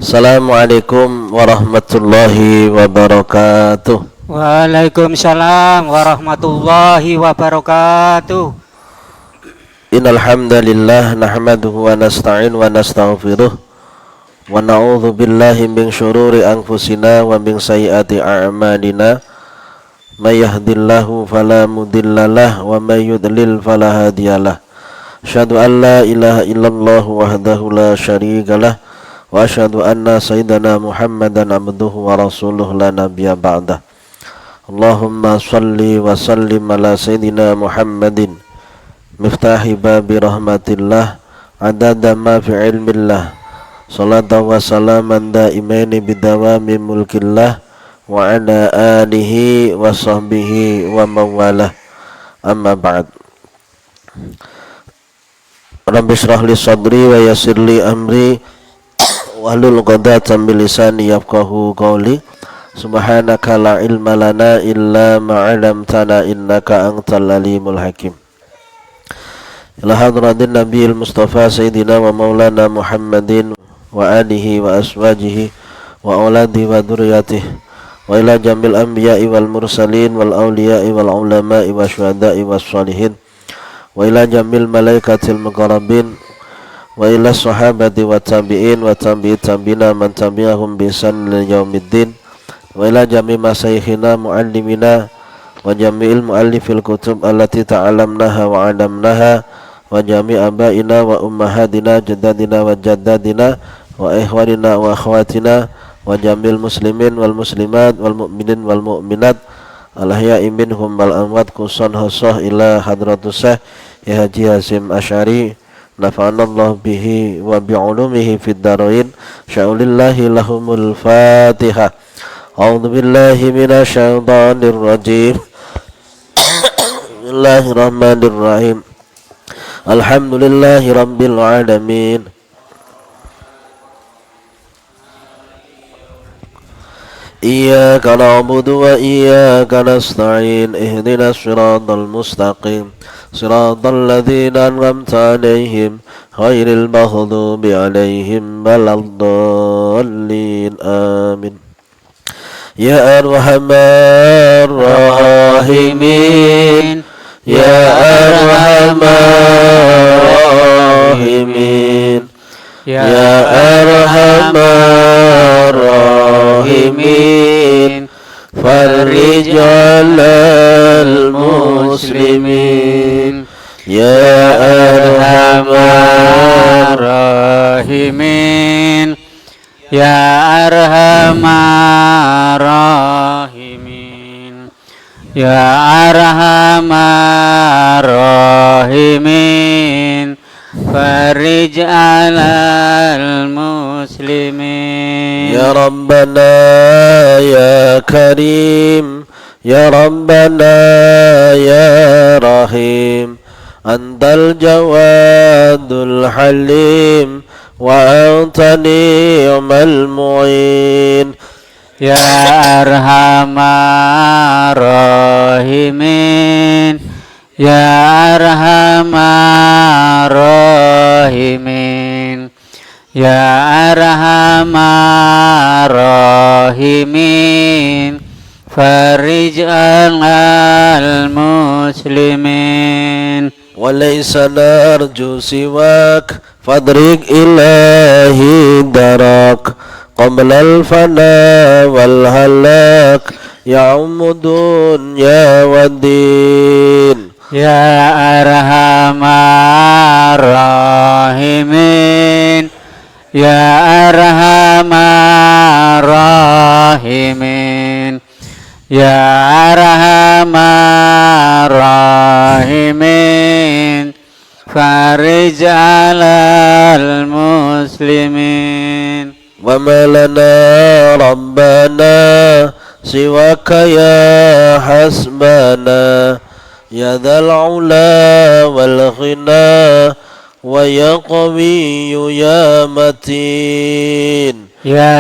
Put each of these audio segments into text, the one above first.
Assalamualaikum warahmatullahi wabarakatuh. Waalaikumsalam warahmatullahi wabarakatuh. Innal hamdalillah nahmaduhu wa nasta'in wa nastaghfiruh wa na'udzu billahi min syururi anfusina wa min sayyiati a'malina. May yahdihillahu fala mudhillalah wa may yudlil fala hadiyalah. Asyhadu an la ilaha illallah wahdahu la syarikalah wa asyhadu anna sayyidana Muhammadan abduhu wa rasuluhu la nabiyya ba'dah. Allahumma salli wa sallim ala sayyidina Muhammadin miftahi babi rahmatillah adada ma fi ilmillah salatan wa salaman daimaini bidawami mulkillah wa ala alihi wa sahbihi wa mawalah. Amma ba'd. Rabbi shrah li sadri wa yassir li amri wahlul 'uqdatam min lisani yafqahu qawli. Subhanaka la ilma lana illa ma 'allamtana innaka antal alimul hakim. Ila hadratin nabiyil mustafa sayyidina wa maulana Muhammadin wa alihi wa aswajihi wa auladihi wa dzurriyyatihi wa ila jamil anbiya'i wal mursalin wal awliya'i wal ulama'i wa syuhada'i was sholihin wa ila jamil malaikatil muqarrabin wa ila sahabati wa tabi'in wa tabi'it tabi'ina man tabi'ahum bi ihsan ila yaumiddin wa ila jami' masyayikhina muallimina wa jami'il muallifil kutub allati ta'alamnaha wa 'alamnaha wa jami' abaina wa ummahatina jaddadina wa jaddadina wa ikhwanina wa akhwatina wa jami'il muslimin wal muslimat wal mu'minin wal mu'minat al-ahya'i minhum wal amwat khususan khusus ila hadratus Syekh Haji Hasyim Asy'ari nafa'anallahu bihi wa bi'ulumihi fid darain. Sya'ulillahi lahumul Fatihah. A'udzu billahi minasy syaithanir rajim. Bismillahirrahmanirrahim. Alhamdulillahi rabbil alamin. Iyyaka na'budu wa iyyaka nasta'in. Ihdinas siratal mustaqim. Siratal ladzina an'amta 'alaihim ghairil maghdubi 'alaihim waladdallin. Amin. Ya arhamar rahimin, ya arhamar rahimin, ya arhamar rahimin, farrij 'alal muslimin, ya arhamar rahimin, ya arhamar rahimin, ya arhamar rahimin, farij 'alal muslimin. Ya Rabbana ya Karim, ya Rabbana ya Rahim, antal jawadul halim wa anta ni'mal mu'in. Ya arhamar rahimin, ya arhamar rahimin, ya arhamar rahimin, farij 'alal muslimin. Wa laysa narju siwak fadrik ilahi darak qabla al-fana wal halak ya'ummu dunya waddin. Ya arhamar rahimin, ya arhamar rahimin, ya arhamar rahimin, farij 'alal muslimin. Wa ma lana rabbana siwaka ya hasbana ya dzal 'ula wal ghina wa ya qawiyyu ya matin. Ya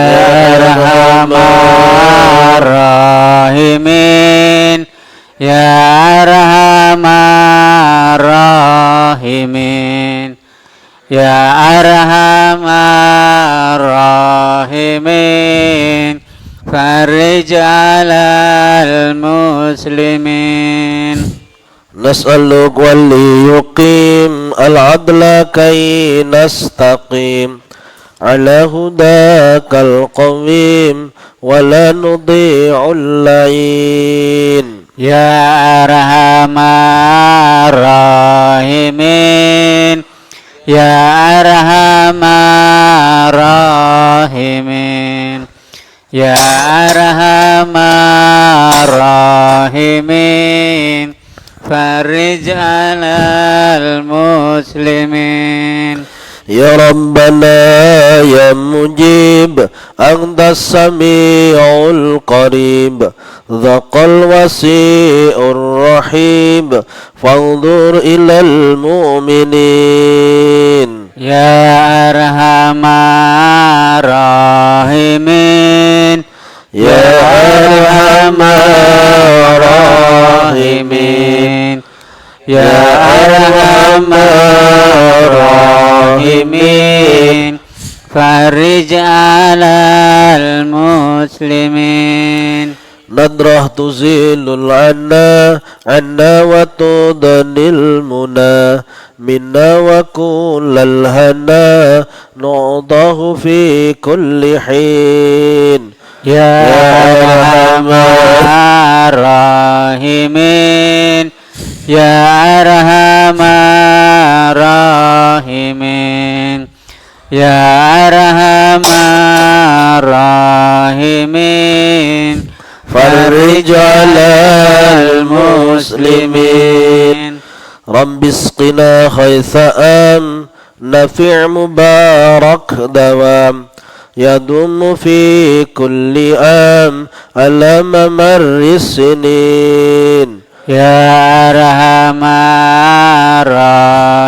arhamar rahimin, ya arhamar rahimin, ya arhamar rahimin. فرج على المسلمين نسألك وليقيم العدل كي نستقيم على هداك القويم ولا نضيع اللعين يا أرحم الراحمين يا أرحم الراحمين يا أرحم الراحمين فرج على المسلمين يا ربنا يا مجيب أنت السميع القريب ذاق الوسيع الرحيم فانظر إلى المؤمنين يا أرحم الراحمين يا أرحم الراحمين يا أرحم الراحمين فرج على المسلمين نضرة تزيل العنا عنا وتضني المنى منا وكل الهنا نعطاه في كل حين يا أرحم الراحمين يا أرحم الراحمين يا أرحم الراحمين فرج على المسلمين رب اسقنا خيث آم نفع مبارك دوام يدوم في كل عام على ممر السنين يا أرحم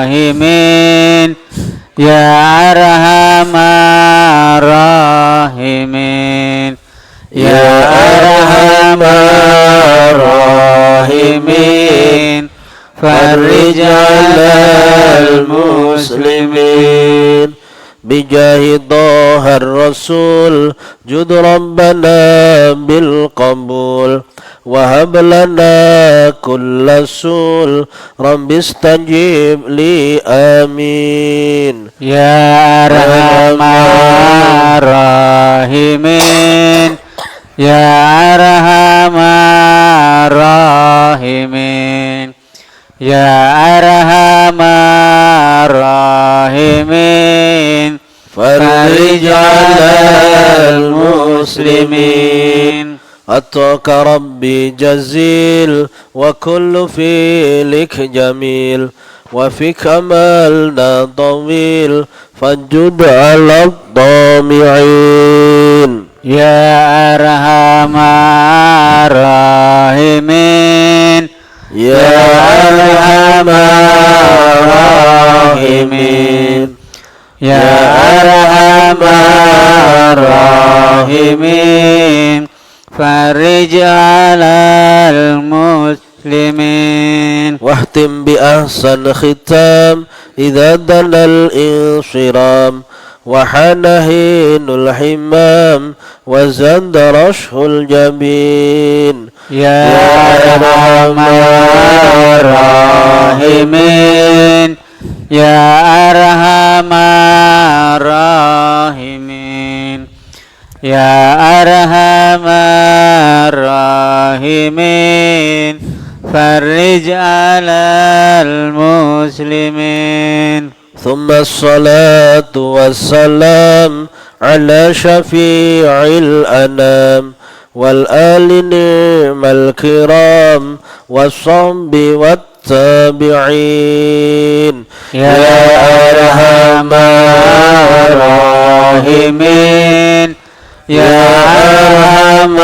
الراحمين يا أرحم الراحمين يا أرحم الراحمين فرج على المسلمين بجاه طه الرسول جد ربنا بالقبول وهب لنا كل سول رب استجيب لي آمين يا أرحم الراحمين يا أرحم الراحمين يا أرحم الراحمين فرج على المسلمين أتاك ربي جزيل وكل فيلك جميل وفيك أملنا طويل فانجد على الطامعين يا أرحم الراحمين يا أرحم الراحمين يا أرحم الراحمين فرج على المسلمين واختم بأحسن ختام إذا دنا الانصرام وحان هين الحمام وزند رشه الجبين يا أرحم الراحمين يا أرحم الراحمين يا أرحم الراحمين فرج على المسلمين ثم الصلاة والسلام على شفيع الأنام والآل نعم الكرام والصحب والتابعين يا أرحم الراحمين يا أرحم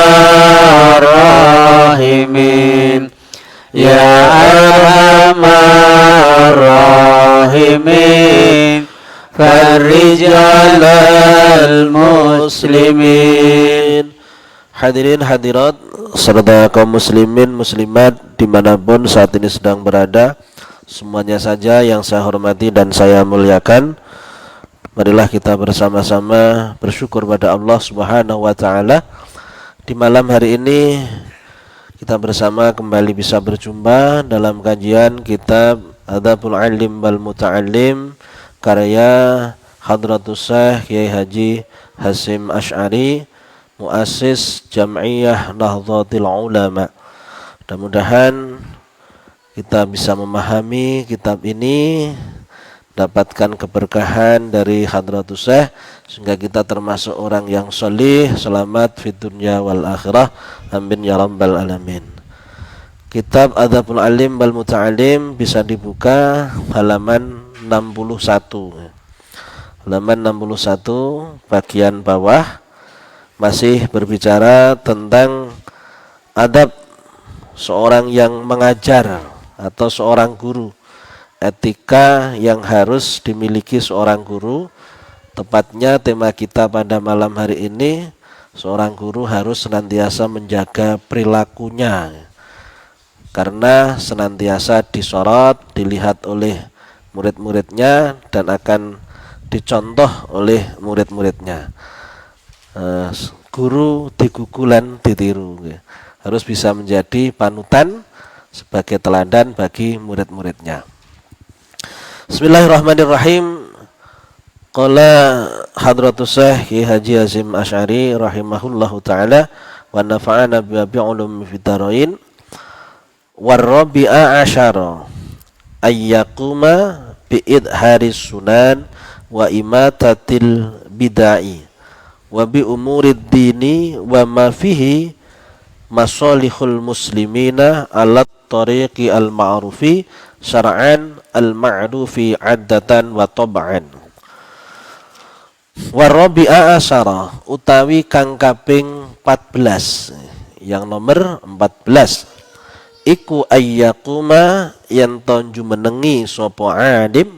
الراحمين يا أرحم الراحمين فرج على المسلمين. Hadirin hadirat serta kaum muslimin muslimat dimanapun saat ini sedang berada, semuanya saja yang saya hormati dan saya muliakan, marilah kita bersama-sama bersyukur pada Allah Subhanahu wa taala Di malam hari ini kita bersama kembali bisa berjumpa dalam kajian kitab Adabul Alim wal Muta'allim karya Hadratus Syekh Kiai Haji Hasyim Asy'ari, Muassis Jam'iyah Nahdlatul Ulama. Mudah-mudahan kita bisa memahami kitab ini, dapatkan keberkahan dari Hadratus Syekh sehingga kita termasuk orang yang sholih, selamat fid dunya wal akhirah. Amin ya rabbal alamin. Kitab Adabul Alim wal Muta'allim bisa dibuka halaman 61. Halaman 61 bagian bawah masih berbicara tentang adab seorang yang mengajar atau seorang guru. Etika yang harus dimiliki seorang guru. Tepatnya tema kita pada malam hari ini, seorang guru harus senantiasa menjaga perilakunya, karena senantiasa disorot, dilihat oleh murid-muridnya dan akan dicontoh oleh murid-muridnya. Guru digugulan ditiru, harus bisa menjadi panutan sebagai teladan bagi murid-muridnya. Bismillahirrahmanirrahim. Qala Hadratus Syekh Kiai Haji Hasyim Asy'ari rahimahullahu taala wa nafa'ana bi ulumi fid dharain. Warabi'a asyara ayyaquma bi idharis sunan wa imatatil bid'ah wa bi umurid dini wa ma fihi masalihul muslimina ala tariqi al ma'rufi syar'an al ma'rufi 'addatan wa tab'an. Warabi'a asyara utawi kang kaping 14, yang nomor 14 iku ayyaquma yen tonju menengi sapa alim,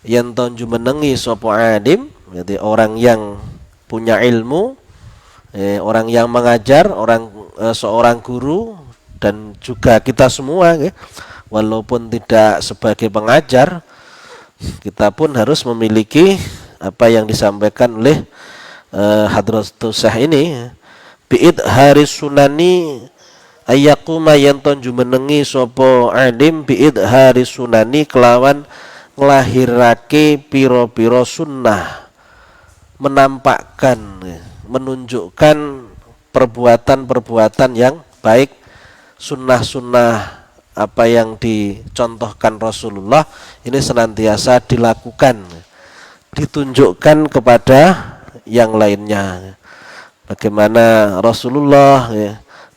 yen tonju menengi sapa alim, jadi orang yang punya ilmu, orang yang mengajar, seorang guru, dan juga kita semua, walaupun tidak sebagai pengajar, kita pun harus memiliki apa yang disampaikan oleh Hadratus Syekh ini, bi'id haris sunani ayyaquma yanton jumenengi sopo alim bi'id haris sunani kelawan nglahirake piro-piro sunnah, menampakkan, menunjukkan perbuatan-perbuatan yang baik, sunnah-sunnah apa yang dicontohkan Rasulullah ini senantiasa dilakukan, ditunjukkan kepada yang lainnya. Bagaimana Rasulullah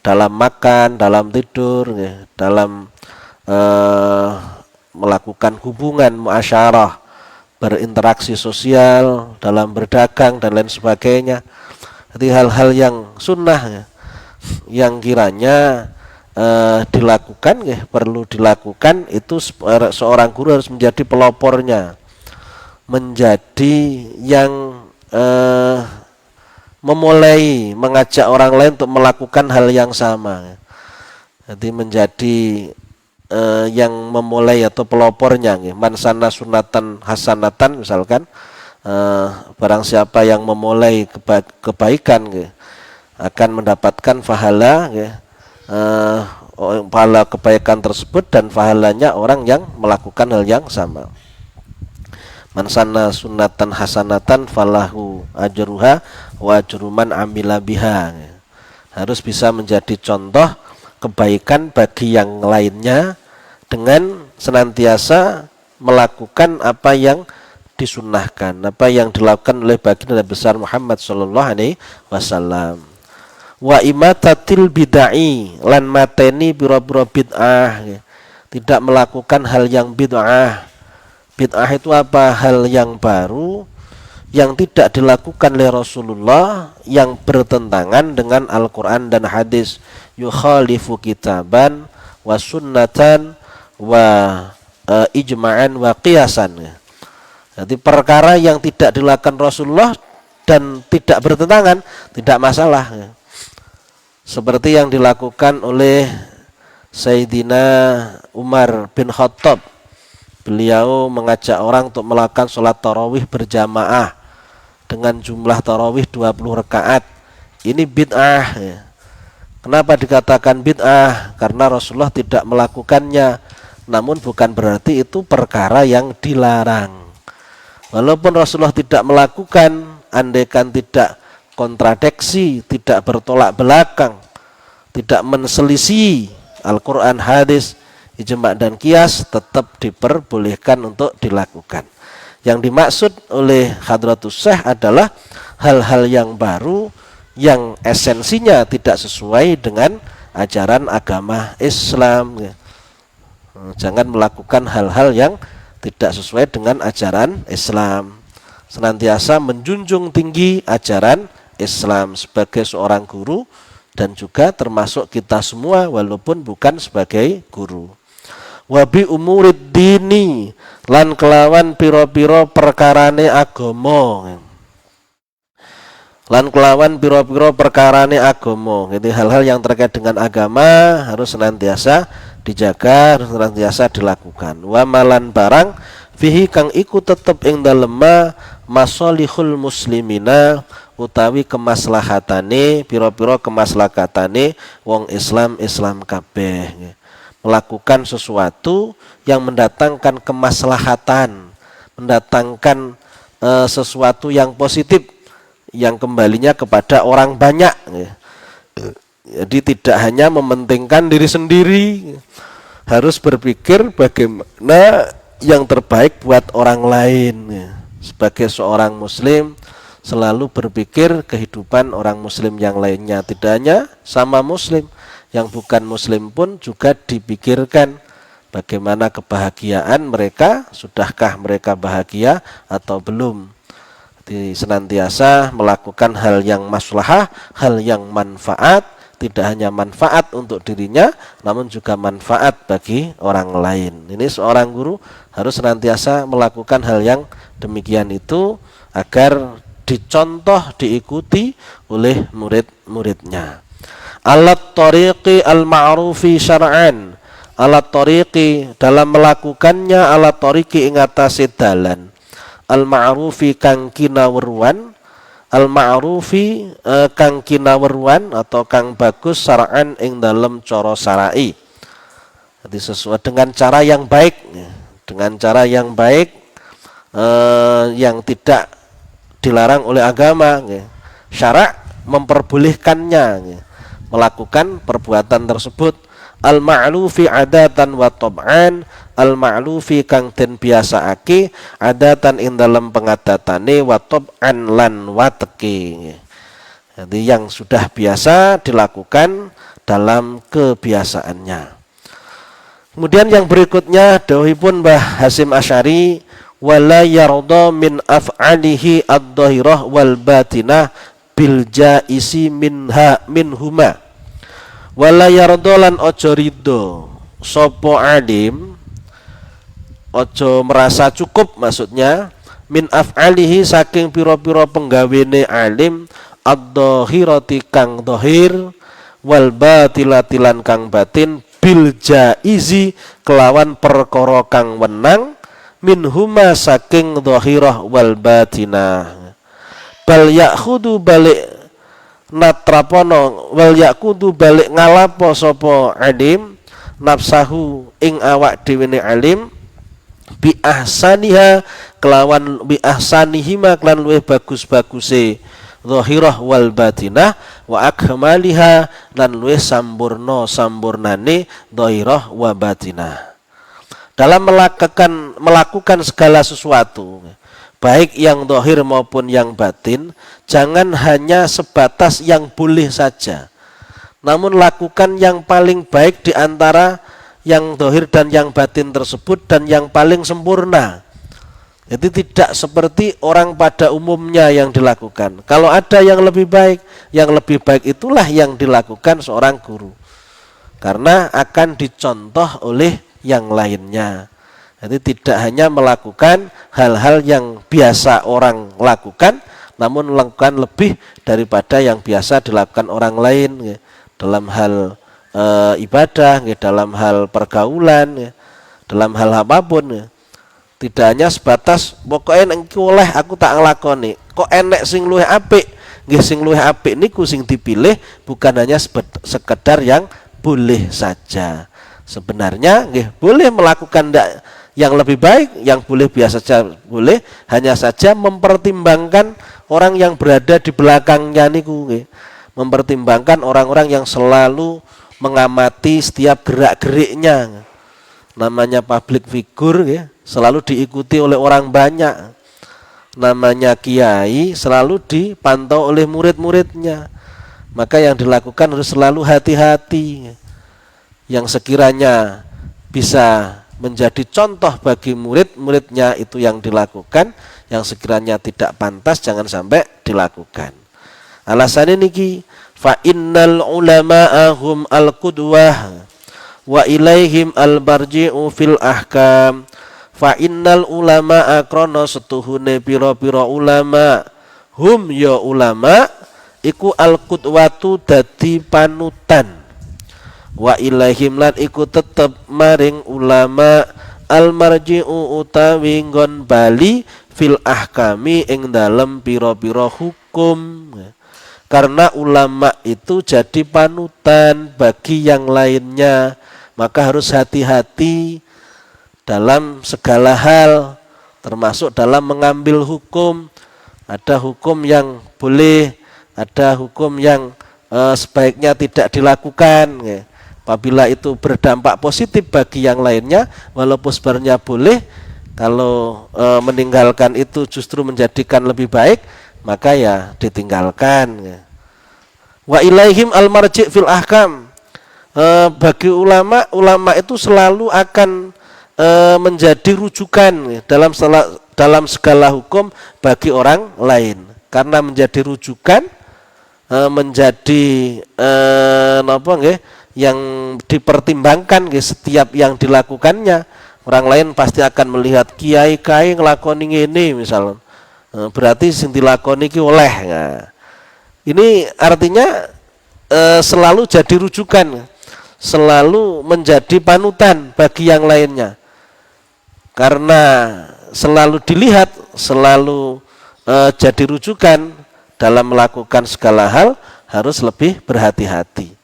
dalam makan, dalam tidur, dalam melakukan hubungan muasyarah, berinteraksi sosial, dalam berdagang dan lain sebagainya. Jadi hal-hal yang sunnah yang kiranya dilakukan, perlu dilakukan, itu seorang guru harus menjadi pelopornya, menjadi yang memulai mengajak orang lain untuk melakukan hal yang sama. Jadi menjadi yang memulai atau pelopornya. Man sanna sunatan hasanatan, misalkan barang siapa yang memulai kebaikan akan mendapatkan pahala, pahala kebaikan tersebut dan pahalanya orang yang melakukan hal yang sama. Man sanna sunnatan hasanatan falahu ajruha wa ajru man amila biha. Harus bisa menjadi contoh kebaikan bagi yang lainnya dengan senantiasa melakukan apa yang disunnahkan, apa yang dilakukan oleh baginda besar Muhammad sallallahu alaihi wasallam. Wa imatatil bid'ah, lan mateni biro-biro bid'ah, tidak melakukan hal yang bid'ah. Bid'ah itu apa? Hal yang baru yang tidak dilakukan oleh Rasulullah, yang bertentangan dengan Al-Quran dan hadis, yukhalifu kitaban wa sunnatan wa ijma'an wa qiyasan. Jadi perkara yang tidak dilakukan Rasulullah dan tidak bertentangan, tidak masalah. Seperti yang dilakukan oleh Sayyidina Umar bin Khattab. Beliau mengajak orang untuk melakukan sholat tarawih berjamaah dengan jumlah tarawih 20 rakaat. ini bid'ah ya. Kenapa dikatakan bid'ah? Karena Rasulullah tidak melakukannya. Namun bukan berarti itu perkara yang dilarang. Walaupun Rasulullah tidak melakukan, andaikan tidak kontradiksi, tidak bertolak belakang, tidak menselisih Al-Quran, hadis, ijma' dan qiyas, tetap diperbolehkan untuk dilakukan. Yang dimaksud oleh Hadratus Syekh adalah hal-hal yang baru yang esensinya tidak sesuai dengan ajaran agama Islam. Jangan melakukan hal-hal yang tidak sesuai dengan ajaran Islam. Senantiasa menjunjung tinggi ajaran Islam sebagai seorang guru dan juga termasuk kita semua walaupun bukan sebagai guru. Wabi umurid dini lan kelawan piro-piro perkarane agama. Lan kelawan piro-piro perkarane agama. Jadi hal-hal yang terkait dengan agama harus senantiasa dijaga, harus senantiasa dilakukan. Wa malan barang fihi kang iku tetep ing dalem masolihul muslimina utawi kemaslahatane piro-piro kemaslahatane wong Islam kabeh. Melakukan sesuatu yang mendatangkan kemaslahatan, mendatangkan sesuatu yang positif, yang kembalinya kepada orang banyak. Jadi tidak hanya mementingkan diri sendiri, harus berpikir bagaimana yang terbaik buat orang lain. Sebagai seorang muslim selalu berpikir kehidupan orang muslim yang lainnya, tidak hanya sama muslim, yang bukan muslim pun juga dipikirkan bagaimana kebahagiaan mereka, sudahkah mereka bahagia atau belum. Jadi senantiasa melakukan hal yang maslahah, hal yang manfaat, tidak hanya manfaat untuk dirinya namun juga manfaat bagi orang lain. Ini seorang guru harus senantiasa melakukan hal yang demikian itu agar dicontoh, diikuti oleh murid-muridnya. Alat tariqi al-ma'rufi syar'an, alat tariqi dalam melakukannya, alat tariqi ing atase dalan, al-ma'rufi kang kinawruan, al-ma'rufi kang kinawruan atau kang bagus syar'an ing dalem cara syar'i. Jadi sesuai dengan cara yang baik, dengan cara yang baik yang tidak dilarang oleh agama. Syara' memperbolehkannya melakukan perbuatan tersebut. Al-ma'lufi adatan wa tab'an, al-ma'lufi kang den biasaake adatan ing dalem pengadatane wa tab'an lan wateke. Jadi yang sudah biasa dilakukan dalam kebiasaannya. Kemudian yang berikutnya dawuhipun Mbah Hasyim Asy'ari, wala yarda min af'alihi ad-dhahirah wal batinah bil jaisi minhuma. Wala yardolan ojo ridho sopo alim, ojo merasa cukup maksudnya, min af'alihi saking piro-piro penggawene alim, ad-dhahirati kang dhahir, wal batilatilan kang batin, bil jaizi kelawan perkara kang wenang, minhuma saking dhahirah wal batinah. Bal yakhudu balik natrapono, wal yakudu balik ngalapo sopo alim nafsahu ing awak dhewe alim, bi ahsaniha kelawan bi ahsanihima kelan luwih bagus-baguse zahirah wal batinah, wa akmaliha lan luwih sampurnane zahirah wa batinah. Dalam melakukan segala sesuatu, baik yang zahir maupun yang batin, jangan hanya sebatas yang boleh saja, namun lakukan yang paling baik di antara yang zahir dan yang batin tersebut dan yang paling sempurna. Jadi tidak seperti orang pada umumnya yang dilakukan. Kalau ada yang lebih baik itulah yang dilakukan seorang guru, karena akan dicontoh oleh yang lainnya. Jadi tidak hanya melakukan hal-hal yang biasa orang lakukan, namun melakukan lebih daripada yang biasa dilakukan orang lain, dalam hal ibadah, dalam hal pergaulan, dalam hal apapun. Tidak hanya sebatas pokoknya engko oleh aku tak nglakoni, kok enek sing luwih apik nggih sing luwih apik niku sing dipilih bukan hanya sekedar yang boleh saja. Sebenarnya nggih boleh melakukan yang lebih baik, yang boleh biasa saja boleh, hanya saja mempertimbangkan orang yang berada di belakangnya niku nggih. Mempertimbangkan orang-orang yang selalu mengamati setiap gerak-geriknya. Namanya public figure ya, selalu diikuti oleh orang banyak. Namanya kiai selalu dipantau oleh murid-muridnya. Maka yang dilakukan harus selalu hati-hati. Yang sekiranya bisa menjadi contoh bagi murid-muridnya itu yang dilakukan, yang sekiranya tidak pantas jangan sampai dilakukan. Alasannya niki fa innal ulama'ahum al-qudwah wa ilaihim al-barji'u fil ahkam. Fa innal ulama'a krana setuhune pira-pira ulama, hum ya ulama iku al-qudwatu dadi panutan. Wa ilaihim lan iku tetep maring ulama al-marji'u utawi nggon bali fil ahkami ing dalem pira-pira hukum. Karena ulama itu jadi panutan bagi yang lainnya, maka harus hati-hati dalam segala hal, termasuk dalam mengambil hukum. Ada hukum yang boleh, ada hukum yang sebaiknya tidak dilakukan. Apabila itu berdampak positif bagi yang lainnya, walaupun sebenarnya boleh, kalau meninggalkan itu justru menjadikan lebih baik, maka ya ditinggalkan. Wa ilaihim al-marji' fil ahkam. Bagi ulama itu selalu akan menjadi rujukan dalam segala hukum bagi orang lain. Karena menjadi rujukan, menjadi yang dipertimbangkan setiap yang dilakukannya. Orang lain pasti akan melihat kiai-kiai nglakoni ini misalnya. Berarti sing dilakoni iki oleh. Nah, ini artinya selalu jadi rujukan, selalu menjadi panutan bagi yang lainnya. Karena selalu dilihat, selalu jadi rujukan dalam melakukan segala hal, harus lebih berhati-hati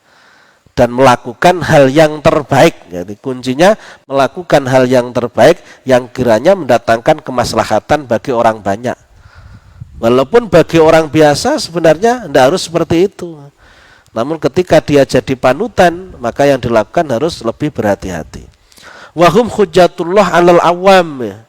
dan melakukan hal yang terbaik. Jadi kuncinya melakukan hal yang terbaik yang kiranya mendatangkan kemaslahatan bagi orang banyak. Walaupun bagi orang biasa sebenarnya tidak harus seperti itu. Namun ketika dia jadi panutan, maka yang dilakukan harus lebih berhati-hati. Wahum hujjatullah alal awam.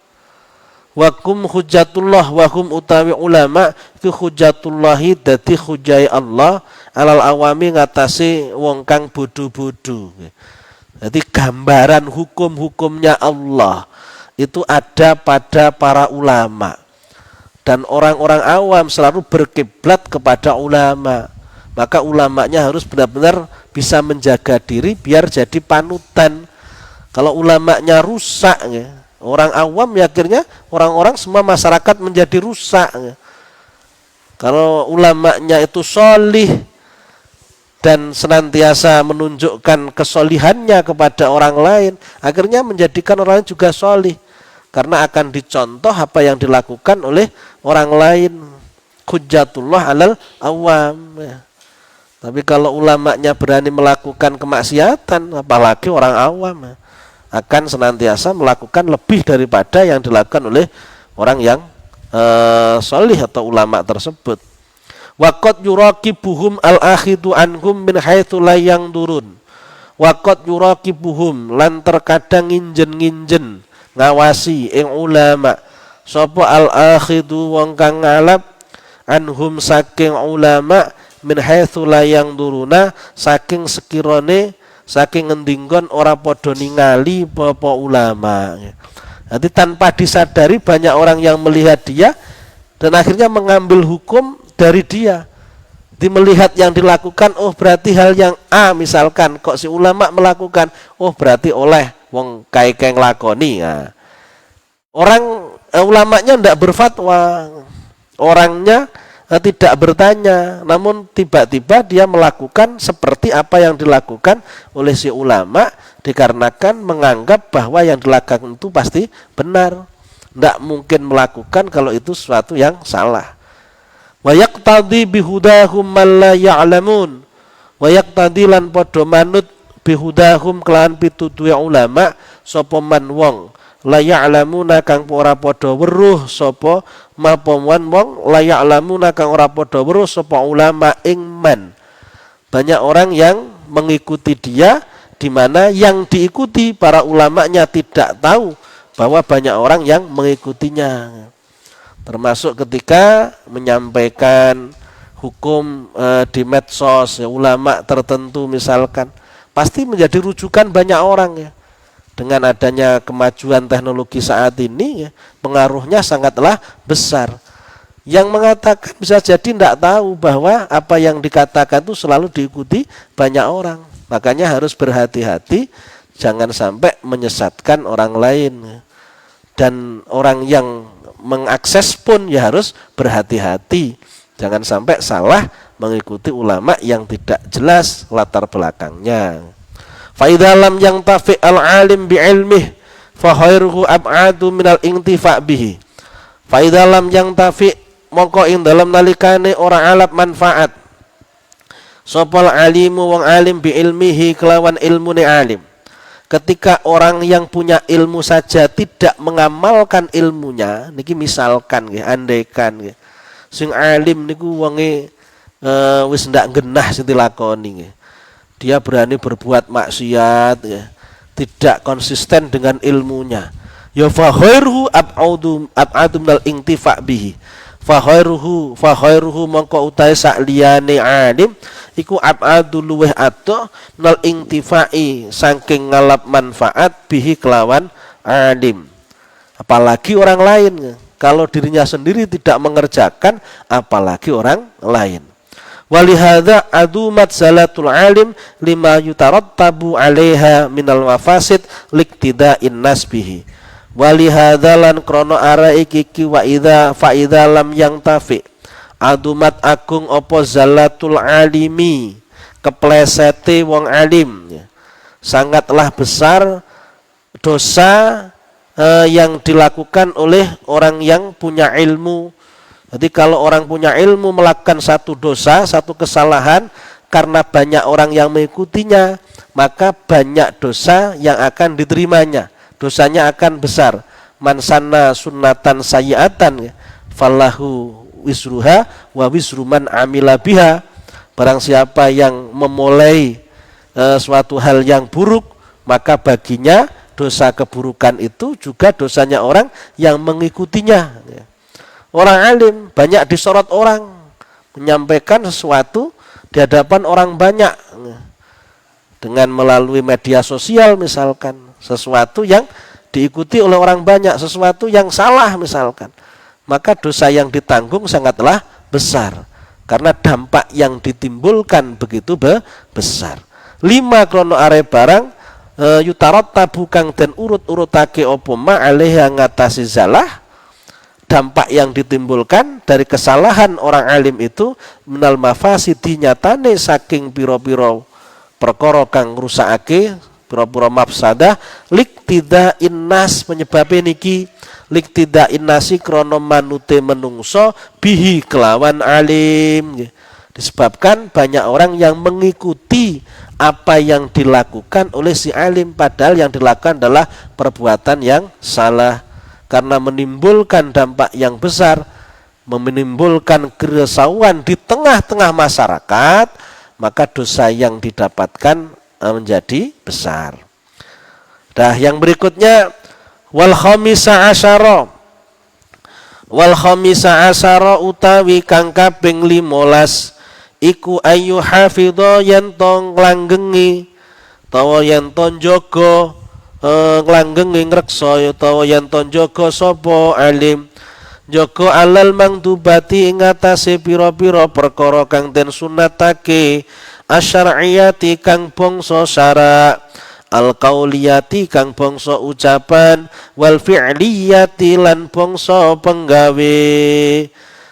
Wakum hujjatullah wahum utawi ulama itu hujjatullahi dadi hujjai Allah alal awami ngatasi wong kang bodho-bodho. Jadi gambaran hukum-hukumnya Allah itu ada pada para ulama. Dan orang-orang awam selalu berkiblat kepada ulama. Maka ulamanya harus benar-benar bisa menjaga diri biar jadi panutan. Kalau ulamanya rusak, orang awam ya akhirnya orang-orang semua masyarakat menjadi rusak. Kalau ulamanya itu sholih dan senantiasa menunjukkan kesolihannya kepada orang lain, akhirnya menjadikan orang lain juga sholih. Karena akan dicontoh apa yang dilakukan oleh orang lain. Hujjatullah alal awam. Tapi kalau ulamanya berani melakukan kemaksiatan, apalagi orang awam, akan senantiasa melakukan lebih daripada yang dilakukan oleh orang yang sholih atau ulama tersebut. Waqad yuraqibuhum al-akhidu anhum min haitsu la yangdurun. Waqad yuraqibuhum lan terkadang nginjen-nginjen ngawasi ing ulama sapa al-akhidu wong kang ngalap anhum saking ulama min haitsu la yangduruna saking sekirane saking ngendinggon ora padha ningali apa ulama. Jadi tanpa disadari banyak orang yang melihat dia dan akhirnya mengambil hukum dari dia. Di melihat yang dilakukan, oh berarti hal yang A misalkan kok si ulama melakukan, oh berarti oleh wong kae nglakoni. Nah, orang ulamanya ndak berfatwa, orangnya tidak bertanya, namun tiba-tiba dia melakukan seperti apa yang dilakukan oleh si ulama dikarenakan menganggap bahwa yang dilakukan itu pasti benar. Ndak mungkin melakukan kalau itu sesuatu yang salah. Wa yaqtadi bihudahum man la ya'lamun. Wa yaqtadi lan padha manut bihudahum kelawan pituduhe ulama sapa man wong la ya'lamuna kang ora padha weruh sapa mapawan wong la ya'lamuna kang ora padha weruh sapa ulama ing man. Banyak orang yang mengikuti dia di mana yang diikuti para ulamanya tidak tahu bahwa banyak orang yang mengikutinya. Termasuk ketika menyampaikan hukum di medsos ya, ulama tertentu misalkan pasti menjadi rujukan banyak orang ya. Dengan adanya kemajuan teknologi saat ini ya, pengaruhnya sangatlah besar. Yang mengatakan bisa jadi tidak tahu bahwa apa yang dikatakan itu selalu diikuti banyak orang. Makanya harus berhati-hati jangan sampai menyesatkan orang lain ya. Dan orang yang mengakses pun ya harus berhati-hati. Jangan sampai salah mengikuti ulama yang tidak jelas latar belakangnya. Fa idza lam yantafi al-alim bi ilmihi fa khairuhu ab'adu minal intifa' bihi. Fa idza lam yantafi mongko ing dalem nalikane ora alap manfaat sapa alimu wong alim bi ilmihi kelawan ilmune alim. Ketika orang yang punya ilmu saja tidak mengamalkan ilmunya, niki misalkan nggih, andaikan nggih. Sing alim niku wonge wis ndak genah sing dilakoni nggih. Dia berani berbuat maksiat ya, tidak konsisten dengan ilmunya. Ya fa khairuhu ab'adu minal intifa' bihi. Fa khairuhu mongko utahe sak liyane alim iku ab'adu luweh adoh nal intifa'i saking ngalap manfaat bihi kelawan alim. Apalagi orang lain, kalau dirinya sendiri tidak mengerjakan apalagi orang lain. Walihadza adumat zalatul alim lima yutarattabu 'alaiha minal mafasid liktida'in nas bihi. Walihadza lan krono ara iki wa idza fa idza lam yang tafi adumat agung opo zalatul alimi keplesete wong alim ya. Sangatlah besar dosa yang dilakukan oleh orang yang punya ilmu. Jadi kalau orang punya ilmu melakukan satu dosa, satu kesalahan karena banyak orang yang mengikutinya, maka banyak dosa yang akan diterimanya. Dosanya akan besar. Man sanna sunnatan sayyi'atan falahu wisruha wa wisru man amila biha. Barang siapa yang memulai suatu hal yang buruk, maka baginya dosa keburukan itu juga dosanya orang yang mengikutinya. Orang alim banyak disorot orang, menyampaikan sesuatu di hadapan orang banyak dengan melalui media sosial misalkan, sesuatu yang diikuti oleh orang banyak, sesuatu yang salah misalkan, maka dosa yang ditanggung sangatlah besar karena dampak yang ditimbulkan begitu besar. 5 krono are barang yutarattabu kang den urut-urutake apa ma alaiha ngatasi zalah, dampak yang ditimbulkan dari kesalahan orang alim itu minal mafasidi nyatane saking pira-pira perkara kang ngrusakake pira-pira mafsadah liktida'in nas penyebabe niki liktida'in nasi krana manute menungso bihi kelawan alim, disebabkan banyak orang yang mengikuti apa yang dilakukan oleh si alim padahal yang dilakukan adalah perbuatan yang salah. Karena menimbulkan dampak yang besar, menimbulkan kerisauan di tengah-tengah masyarakat, maka dosa yang didapatkan menjadi besar. Dah yang berikutnya wal khamisa asyara utawi kang kaping 15 iku ayu hafidho yen tong langgengi tawa yen ton jaga langgengi ngreksa utawa yen ton jaga sapa alim jaga alal mangdubati ing atase pira-pira perkara kang den sunatake asyariyati kang bangsa syara al-qauliyati kang bangsa ucapan wal fi'liyati lan bangsa penggawe.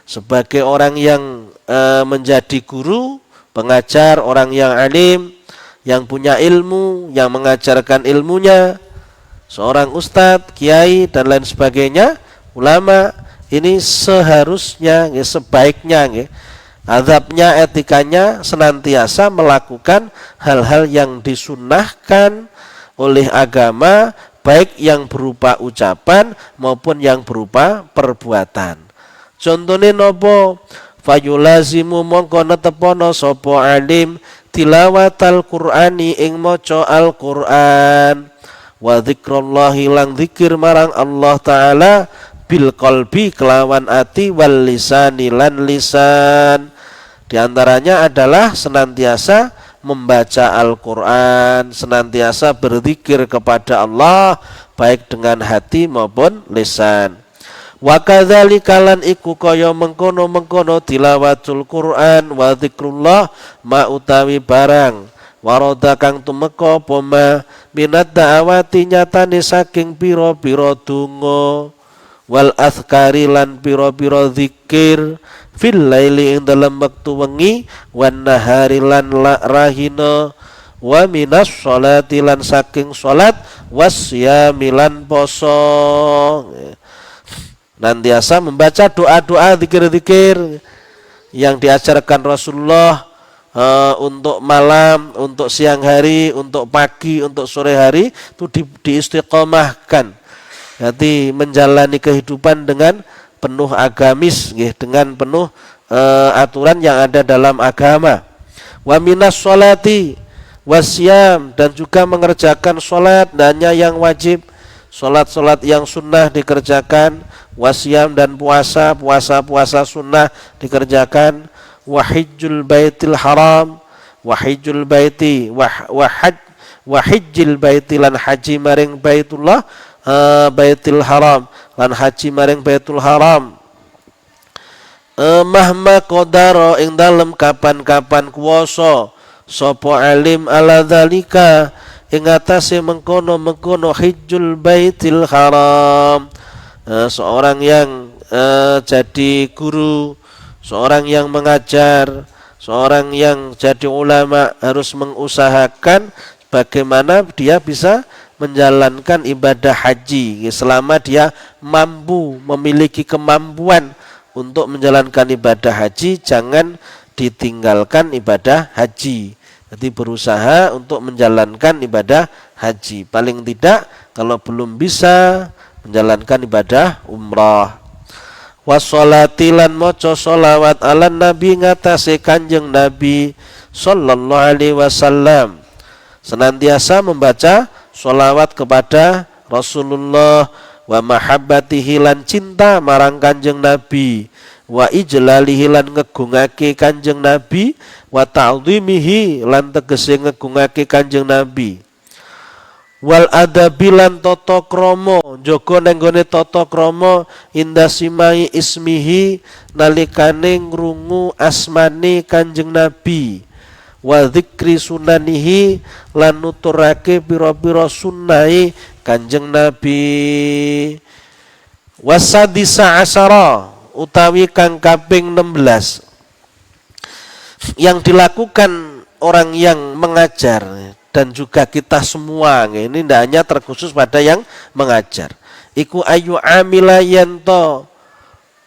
Sebagai orang yang menjadi guru, pengajar, orang yang alim, yang punya ilmu, yang mengajarkan ilmunya, seorang ustadz, kiai dan lain sebagainya, ulama, ini seharusnya sebaiknya adabnya, etikanya senantiasa melakukan hal-hal yang disunnahkan oleh agama, baik yang berupa ucapan maupun yang berupa perbuatan. Contohnya nopo? Fayulazimu mongko netepono sapa alim tilawatal Qur'ani ing maca Al-Qur'an wa dzikrallahi lang zikir marang Allah taala bil qalbi kelawan ati wal lisani lan lisan. Di antaranya adalah senantiasa membaca Al-Qur'an, senantiasa berzikir kepada Allah baik dengan hati maupun lisan. Wa kadzalika lan iku kaya mengkono-mengkono tilawatul Qur'an wa zikrullah ma utawi barang warada kang tumeka apa ma minat da'awati nyatane saking pira-pira donga wal azkari lan pira-pira zikir fil laili ing dalam wektu wengi wan nahari lan rahina wa minas sholati lan saking salat wasyami lan poso. Nantiasa membaca doa-doa, zikir-zikir yang diajarkan Rasulullah untuk malam, untuk siang hari, untuk pagi, untuk sore hari itu diistiqomahkan. Jadi menjalani kehidupan dengan penuh agamis, dengan penuh aturan yang ada dalam agama. Wa minas sholati wasyam, dan juga mengerjakan sholat hanya yang wajib, sholat-sholat yang sunnah dikerjakan, wasyam dan puasa sunnah dikerjakan, wahijjul baitil haram, wahijjul baiti wahijjil baiti lan haji maring baitullah baitil haram lan haji maring baitul haram mahma qadara ing dalem kapan-kapan kuwasa sapa alim ala dzalika ing atase mengkono-mengkono hijjul baitil haram. Seorang yang jadi guru, seorang yang mengajar, seorang yang jadi ulama harus mengusahakan bagaimana dia bisa menjalankan ibadah haji selama dia mampu, memiliki kemampuan untuk menjalankan ibadah haji. Jangan ditinggalkan ibadah haji. Jadi berusaha untuk menjalankan ibadah haji. Paling tidak kalau belum bisa menjalankan ibadah umrah. Wassolati lan maca sholawat ala nabi ngatasi kanjeng Nabi sallallahu alaihi wasallam. Senantiasa membaca sholawat kepada Rasulullah wa mahabbatihi lan cinta marang kanjeng Nabi wa ijlalihi lan ngegungake kanjeng Nabi wa ta'zimihi lan tegese ngegungake kanjeng Nabi wal adabilan tata krama njaga nenggone tata krama indasimai ismihi nalikane ngrungu asmane kanjeng Nabi wa dzikri sunanihi lan nuturake pira-pira sunnahe kanjeng Nabi wasadisa asyara utawi kang kaping 16 yang dilakukan orang yang mengajar dan juga kita semua, ini tidak hanya terkhusus pada yang mengajar. Iku ayu amila yanto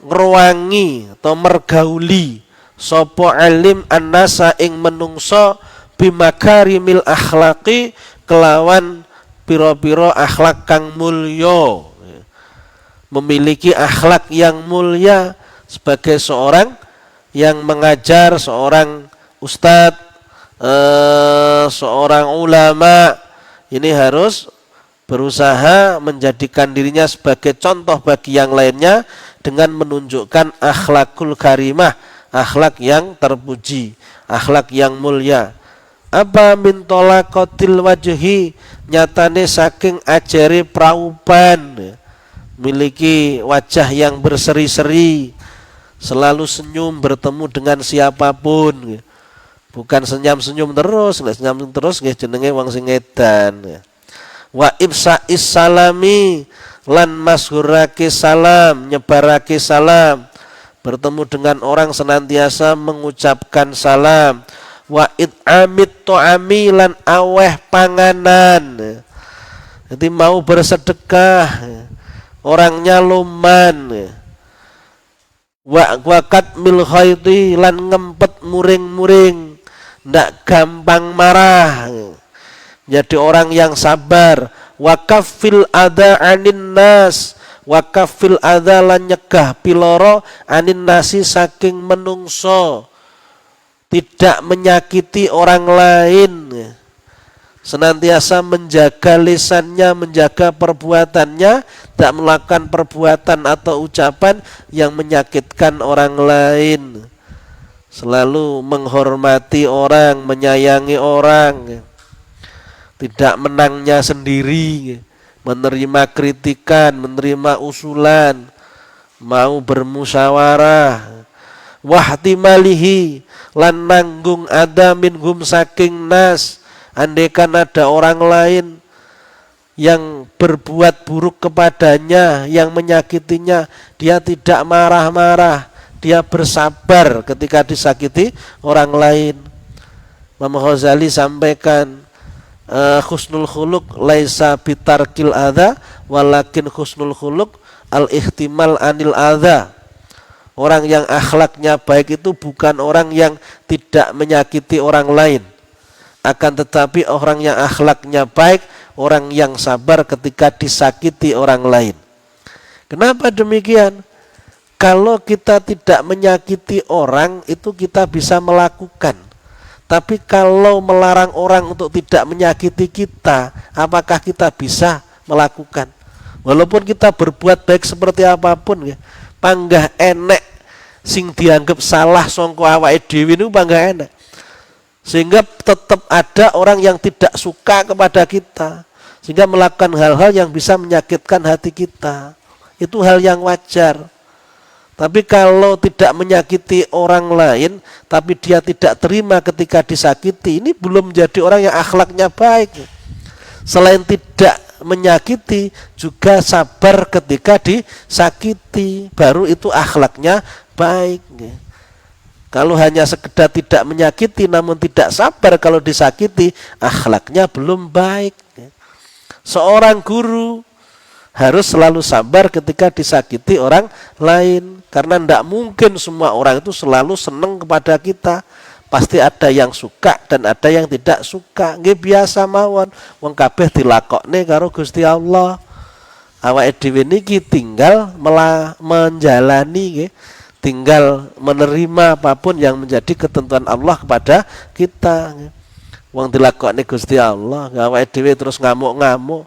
ngruwangi atau mergauli sapa alim annasa ing menungso bimakarimil akhlaqi kelawan pira-pira akhlak kang mulya. Memiliki akhlak yang mulia sebagai seorang yang mengajar, seorang ustadz, seorang ulama ini harus berusaha menjadikan dirinya sebagai contoh bagi yang lainnya dengan menunjukkan akhlakul karimah, akhlak yang terpuji, akhlak yang mulia. Apa min tolaqatil wajhi nyatane saking ajari prauban, memiliki wajah yang berseri-seri, selalu senyum bertemu dengan siapapun. Bukan senyum-senyum terus, nek senyum terus nggih jenenge wong sing edan. Wa ibsa'is salami lan masyhurake salam, nyebarake salam. Bertemu dengan orang senantiasa mengucapkan salam. Wa it'amit ta'ami lan aweh panganan. Jadi mau bersedekah, orangnya luman. wa katmil khaiti lan ngempet muring-muring, ndak gampang marah, jadi orang yang sabar. Wa kaffil adza anin nas, wa kaffil adza lan nyegah piloro anin nasi saking menungso, tidak menyakiti orang lain, senantiasa menjaga lisannya, menjaga perbuatannya, tidak melakukan perbuatan atau ucapan yang menyakitkan orang lain, selalu menghormati orang, menyayangi orang, tidak menangnya sendiri, menerima kritikan, menerima usulan, mau bermusyawarah. Wahtimalihi lan nanggung ada minhum saking nas, andaikan ada orang lain yang berbuat buruk kepadanya, yang menyakitinya, dia tidak marah-marah, dia bersabar ketika disakiti orang lain. Imam Ghazali sampaikan, husnul khuluq laisa bitarkil adza walakin husnul khuluq al-ihtimal anil adza. Orang yang akhlaknya baik itu bukan orang yang tidak menyakiti orang lain, akan tetapi orang yang akhlaknya baik, orang yang sabar ketika disakiti orang lain. Kenapa demikian? Kalau kita tidak menyakiti orang, itu kita bisa melakukan. Tapi kalau melarang orang untuk tidak menyakiti kita, apakah kita bisa melakukan? Walaupun kita berbuat baik seperti apapun, ya, panggah enek sing dianggap salah sangka awake dhewe niku panggah enek. Sehingga tetap ada orang yang tidak suka kepada kita, sehingga melakukan hal-hal yang bisa menyakitkan hati kita. Itu hal yang wajar. Tapi kalau tidak menyakiti orang lain, tapi dia tidak terima ketika disakiti, ini belum menjadi orang yang akhlaknya baik. Selain tidak menyakiti, juga sabar ketika disakiti, baru itu akhlaknya baik. Kalau hanya sekedar tidak menyakiti namun tidak sabar kalau disakiti, akhlaknya belum baik. Seorang guru harus selalu sabar ketika disakiti orang lain, karena tidak mungkin semua orang itu selalu senang kepada kita. Pasti ada yang suka dan ada yang tidak suka. Nggih biasa mawon, wong kabeh dilakokne karo Gusti Allah. Awake dhewe niki tinggal menjalani nggih, tinggal menerima apapun yang menjadi ketentuan Allah kepada kita. Wong dilakokne Gusti Allah, awake dhewe terus ngamuk-ngamuk.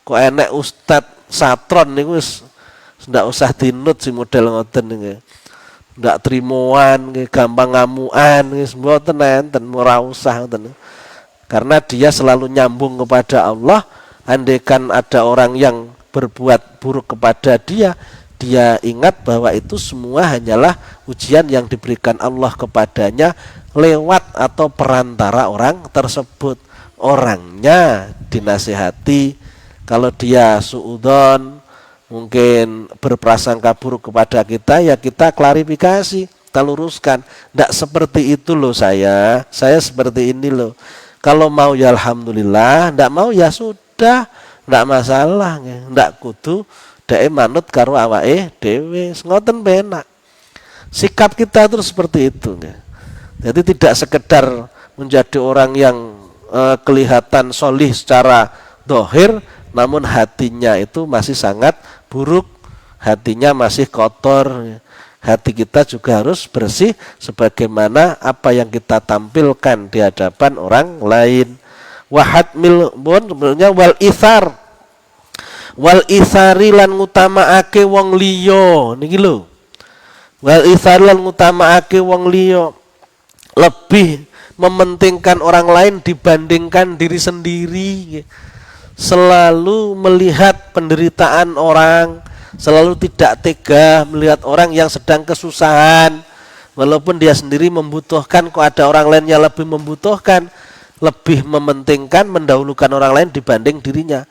Kok enek ustad satron niku wis ndak usah dinut sing model ngoten nggih. Ndak trimoan nggih, gampang ngamukan nggih, mboten enten, ora usah ngoten. Karena dia selalu nyambung kepada Allah. Andaikan ada orang yang berbuat buruk kepada dia, dia ingat bahwa itu semua hanyalah ujian yang diberikan Allah kepadanya lewat atau perantara orang tersebut. Orangnya dinasihati. Kalau dia suudzon, mungkin berprasangka buruk kepada kita, ya kita klarifikasi, kita luruskan. Tidak seperti itu loh saya seperti ini loh. Kalau mau ya alhamdulillah, tidak mau ya sudah, tidak masalah. Tidak kudu dek manut karo awake dhewe, ngoten penak. Sikap kita terus seperti itu. Jadi tidak sekedar menjadi orang yang kelihatan solih secara dohir, namun hatinya itu masih sangat buruk, hatinya masih kotor. Hati kita juga harus bersih sebagaimana apa yang kita tampilkan di hadapan orang lain. Wahadmil bon sebenarnya wal ithari lan ngutamaake wong liya niki lho. Wal ithari lan ngutamaake wong liya, lebih mementingkan orang lain dibandingkan diri sendiri. Selalu melihat penderitaan orang, selalu tidak tega melihat orang yang sedang kesusahan, walaupun dia sendiri membutuhkan, kok ada orang lain yang lebih membutuhkan, lebih mementingkan, mendahulukan orang lain dibanding dirinya.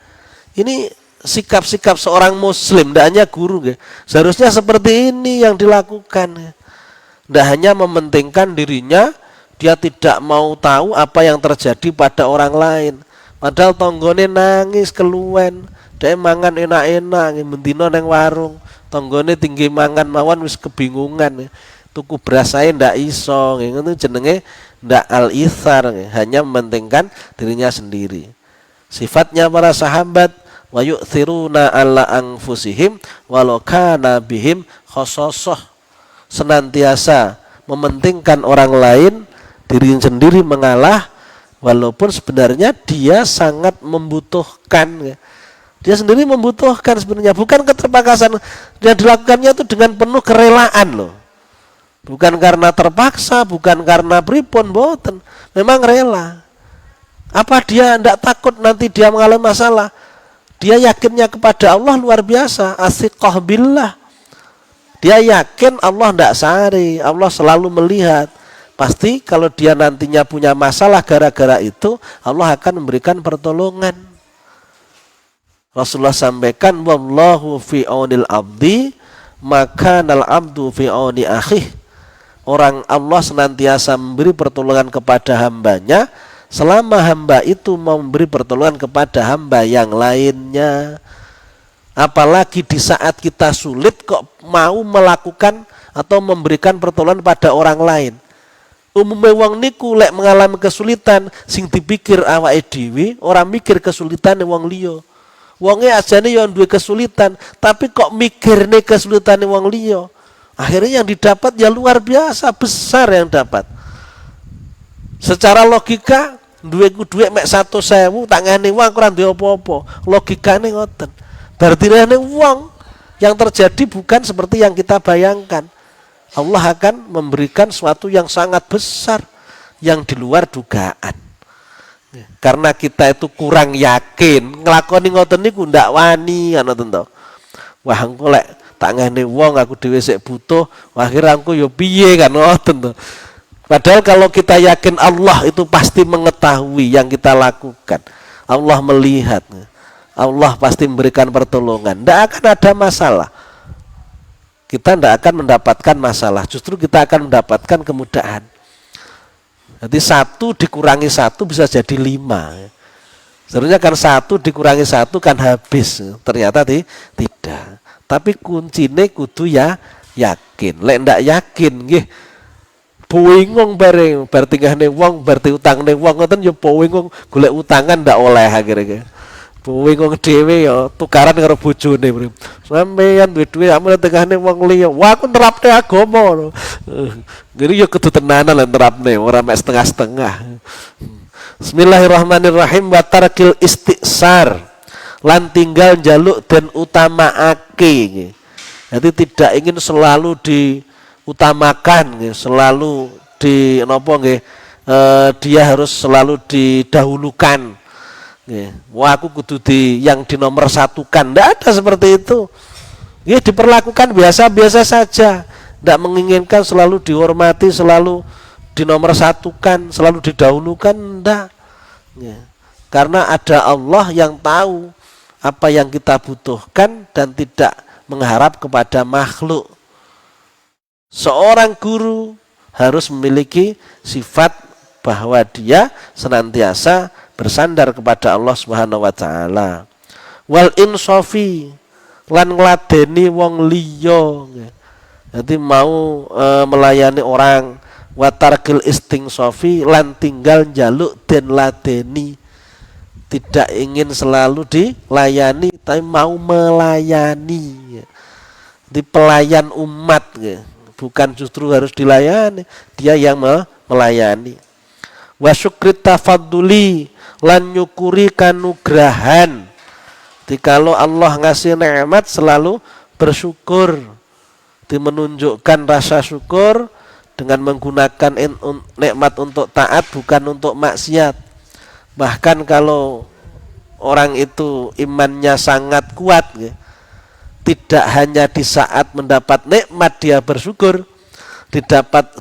Ini sikap-sikap seorang muslim, tidak hanya guru. Seharusnya seperti ini yang dilakukan. Tidak hanya mementingkan dirinya, dia tidak mau tahu apa yang terjadi pada orang lain. Padahal tonggone nangis keluwen, dia mangan enak-enak, mendino neng warung, tanggane tinggi mangan mawon wis kebingungan. Tuku beras ae ndak iso, ngono jenenge ndak al-ithar, hanya mementingkan dirinya sendiri. Sifatnya para sahabat wa yu'thiruna ala anfusihim walau kana bihim khososoh, senantiasa mementingkan orang lain, diri sendiri mengalah walaupun sebenarnya dia sangat membutuhkan. Dia sendiri membutuhkan sebenarnya, bukan keterpaksan. Dia dilakukannya itu dengan penuh kerelaan loh. Bukan karena terpaksa, bukan karena pripun, boten. Memang rela. Apa dia tidak takut nanti dia mengalami masalah? Dia yakinnya kepada Allah luar biasa. Athiqah billah. Dia yakin Allah tidak sari, Allah selalu melihat. Pasti kalau dia nantinya punya masalah gara-gara itu, Allah akan memberikan pertolongan. Rasulullah sampaikan, wallahu fi aunil abdi, maka nal abdu fi auni akhih. Orang Allah senantiasa memberi pertolongan kepada hambanya selama hamba itu mau memberi pertolongan kepada hamba yang lainnya. Apalagi di saat kita sulit kok mau melakukan atau memberikan pertolongan pada orang lain. Umumnya wong niku lek mengalami kesulitan sing dipikir awake dhewe, ora mikir kesulitan wong liya. Wonge ajane yo duwe kesulitan, tapi kok mikirne kesulitane wong liya. Akhirnya yang didapat ya luar biasa besar yang dapat. Secara logika duwe mek 100.000 tangane wong ora duwe apa-apa. Logikane ngoten. Berarti rene wong yang terjadi bukan seperti yang kita bayangkan. Allah akan memberikan sesuatu yang sangat besar yang di luar dugaan. Karena kita itu kurang yakin, nglakoni ngoten niku ndak wani ngoten to. Wah engko lek tangane wong aku dhewe sik butuh, akhirnya aku yo piye kan ngoten to. Padahal kalau kita yakin Allah itu pasti mengetahui yang kita lakukan. Allah melihat. Allah pasti memberikan pertolongan. Tidak akan ada masalah. Kita tidak akan mendapatkan masalah. Justru kita akan mendapatkan kemudahan. Jadi 1 dikurangi 1 bisa jadi 5. Sebenarnya kan 1 dikurangi 1 kan habis. Ternyata tidak. Tapi kuncine kudu ya yakin. Lek ndak yakin nggih bingung bareng bar tinggahne wong bar diutangne wong ngoten ya bingung golek utangan ndak oleh akhirnya. Bingung dhewe ya tukaran karo bojone. Sampeyan duwe dhuwit amune tinggahne wong liya. Wah aku nerapne agama. Jadi ya kudu tenanan lah nerapne ora mek setengah-setengah. Bismillahirrahmanirrahim wa tarkil istiqsar. Lan tinggal jaluk dan utamaake. Jadi tidak ingin selalu diutamakan, selalu di napa nggih, dia harus selalu didahulukan. Wah aku kudu yang di nomor satukan. Tidak ada seperti itu. Diperlakukan biasa-biasa saja. Tidak menginginkan selalu dihormati, selalu di nomor satukan, selalu didahulukan. Tidak. Karena ada Allah yang tahu apa yang kita butuhkan dan tidak mengharap kepada makhluk. Seorang guru harus memiliki sifat bahwa dia senantiasa bersandar kepada Allah Subhanahu wa taala. Wal insafi lan ngladeni wong liya. Jadi mau melayani orang, wa tarkil istingsafi lan tinggal njaluk den ladeni. Tidak ingin selalu dilayani, tapi mau melayani. Di pelayan umat, bukan justru harus dilayani, dia yang melayani. Wa syukri tafadduli lan nyukuri kanugrahan. Jikalau Allah ngasih nikmat selalu bersyukur. Menunjukkan rasa syukur dengan menggunakan nikmat untuk taat bukan untuk maksiat. Bahkan kalau orang itu imannya sangat kuat, tidak hanya di saat mendapat nikmat dia bersyukur,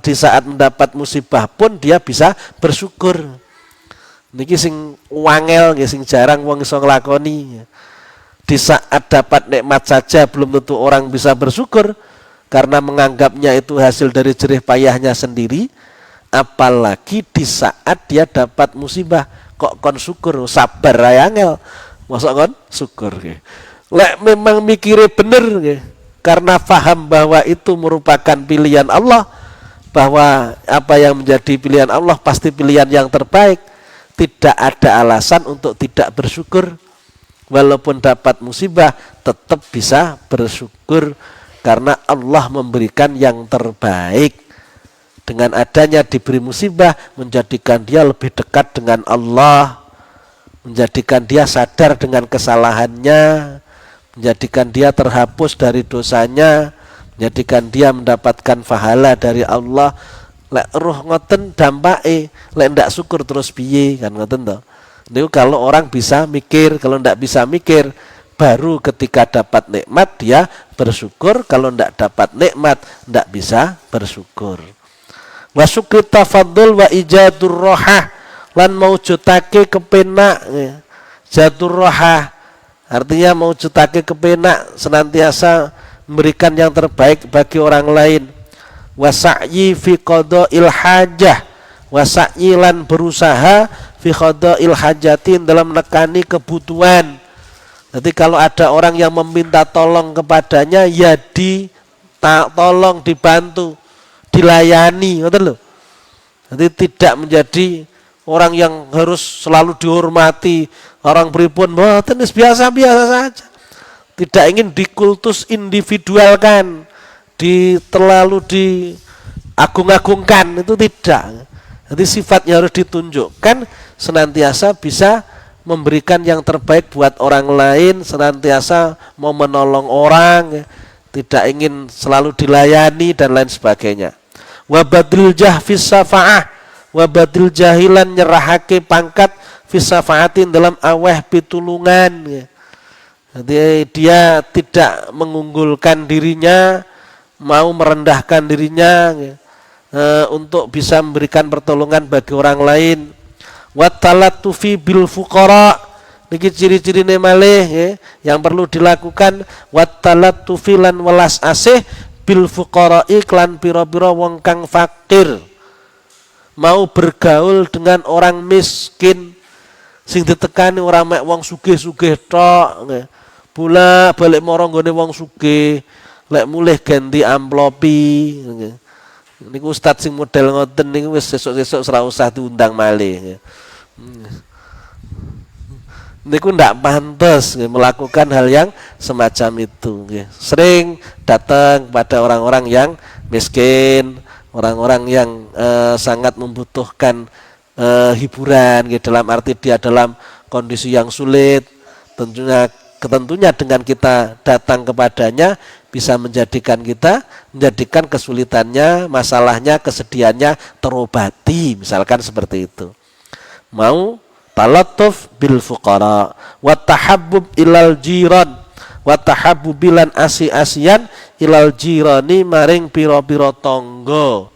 di saat mendapat musibah pun dia bisa bersyukur. Niki sing wangel, sing jarang wong iso nglakoni. Di saat dapat nikmat saja belum tentu orang bisa bersyukur karena menganggapnya itu hasil dari jerih payahnya sendiri. Apalagi di saat dia dapat musibah, kok kon syukur, sabar ae angel. Mosok kon syukur. Lek memang mikire bener karena faham bahwa itu merupakan pilihan Allah, bahwa apa yang menjadi pilihan Allah pasti pilihan yang terbaik, tidak ada alasan untuk tidak bersyukur. Walaupun dapat musibah tetap bisa bersyukur karena Allah memberikan yang terbaik. Dengan adanya diberi musibah menjadikan dia lebih dekat dengan Allah, menjadikan dia sadar dengan kesalahannya, menjadikan dia terhapus dari dosanya, menjadikan dia mendapatkan pahala dari Allah. Lek roh ngoten dampake, lek ndak syukur terus piye kan ngoten to. Niku kalau orang bisa mikir, kalau ndak bisa mikir baru ketika dapat nikmat dia bersyukur, kalau ndak dapat nikmat ndak bisa bersyukur. Wa syukri tafaddul wa ijadur rohah, lan maujudake kepenak. Jadur rohah artinya maujudake kepenak, senantiasa memberikan yang terbaik bagi orang lain. Wa sa'yi fi qada'il hajah, wa sa'yi lan berusaha fi qada'il hajatin, dalam menekani kebutuhan. Jadi kalau ada orang yang meminta tolong kepadanya, ya tolong, dibantu, dilayani, ngoten lho. Jadi tidak menjadi orang yang harus selalu dihormati, orang pripun mboten, biasa-biasa saja. Tidak ingin dikultus individualkan, terlalu diagung-agungkan, itu tidak. Jadi sifatnya harus ditunjukkan, senantiasa bisa memberikan yang terbaik buat orang lain, senantiasa mau menolong orang, tidak ingin selalu dilayani dan lain sebagainya. Wa badil jahfis safa'ah, wa badil jahilan nyerahake pangkat fis safa'atin, dalam aweh pitulungan. Jadi dia tidak mengunggulkan dirinya, mau merendahkan dirinya untuk bisa memberikan pertolongan bagi orang lain. Watalatufi bil fuqara, niki ciri-cirine malih yang perlu dilakukan. Watalatufi lan welas asih bil fuqara iklan pira-pira wong kang fakir, mau bergaul dengan orang miskin, sing ditekani ora mek wong sugih-sugih tok, bola balik mara nggone wong sugih, lek mulih ganti amplopi. Niku ustaz sing model ngoten niku wis sesuk-sesuk ora usah diundang malih. Niku ndak pantas melakukan hal yang semacam itu. Sering datang pada orang-orang yang miskin, orang-orang yang sangat membutuhkan hiburan, dalam arti dia dalam kondisi yang sulit. Tentunya dengan kita datang kepadanya bisa menjadikan kesulitannya, masalahnya, kesedihannya terobati, misalkan seperti itu. Mau talatuf bil fuqara wa tahabbub ilal jiran, wa tahabbubilan asi-asian ilal jirani maring pira-pira tangga,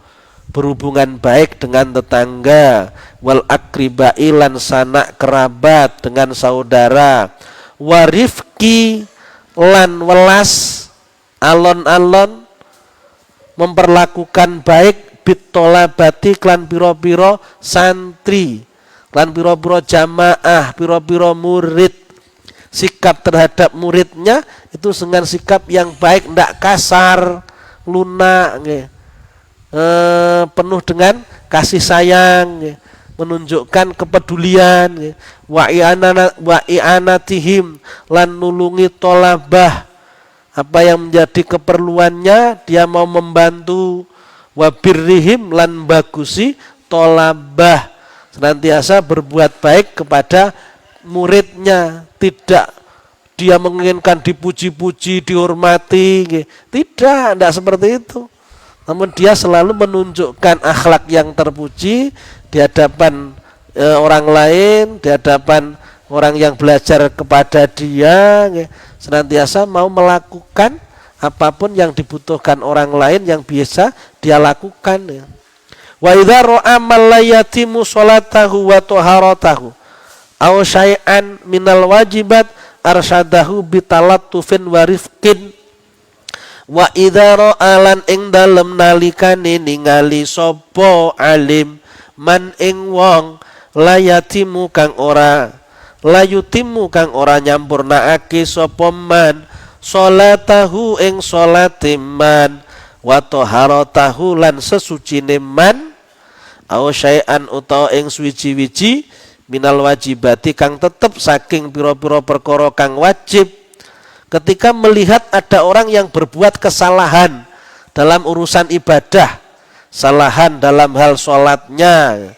berhubungan baik dengan tetangga, wal akribai lan sanak kerabat, dengan saudara, warifki lan welas alon-alon, memperlakukan baik bitolabati klan piro-piro santri, klan piro-piro jamaah, piro-piro murid. Sikap terhadap muridnya itu dengan sikap yang baik, ndak kasar, lunak, penuh dengan kasih sayang, menunjukkan kepedulian, wa i'anatihim lan nulungi tolabah, apa yang menjadi keperluannya dia mau membantu, wa birrihim lan bagusi tolabah, senantiasa berbuat baik kepada muridnya, tidak dia menginginkan dipuji-puji, dihormati, tidak seperti itu. Namun dia selalu menunjukkan akhlak yang terpuji di hadapan orang lain, di hadapan orang yang belajar kepada dia, senantiasa mau melakukan apapun yang dibutuhkan orang lain yang biasa dia lakukan. Wa idza ra'a man la yatimu sholatahu wa taharatahu aw syai'an minal wajibat arsyadahu bitalattufin wa rifqin. Wa idza ra'alan ing dalem nalikane ningali sapa alim man ing wong layutimu kang ora nyampurnaake sapa man salatahu ing salate man wa taharatahu lan sesucine man au syai'an utawa ing suwiji-wiji minal wajibati kang tetep saking pira-pira perkara kang wajib. Ketika melihat ada orang yang berbuat kesalahan dalam urusan ibadah, kesalahan dalam hal sholatnya,